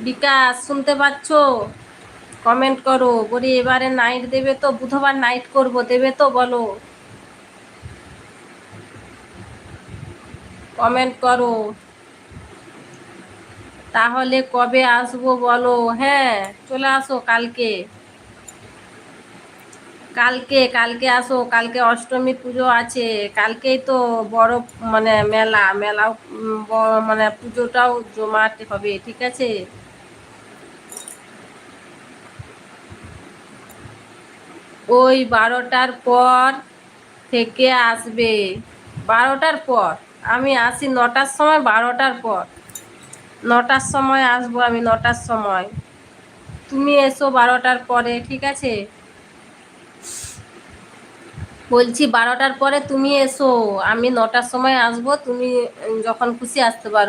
বিকাশ শুনতে পাচ্ছ? কমেন্ট করো। বলি এবারে নাইট দেবে তো? বুধবার নাইট করব, দেবে তো? বলো, কমেন্ট করো। তাহলে কবে আসবো বলো? হ্যাঁ, চলে আসো কালকে। কালকে কালকে আসো, কালকে অষ্টমী পুজো আছে। কালকেই তো বড় মানে মেলাও মানে পুজোটাও জমাট হবে, ঠিক আছে? ওই 12টার পর থেকে আসবে। 12টার পর আমি আসি 9টার সময়। 12টার পর 9টার সময় আসবো আমি, 9টার সময়। তুমি এসো 12টার পরে, ঠিক আছে? বলছি 12টার পরে তুমি এসো, আমি 9টার সময় আসবো। তুমি যখন খুশি আসতে পারো।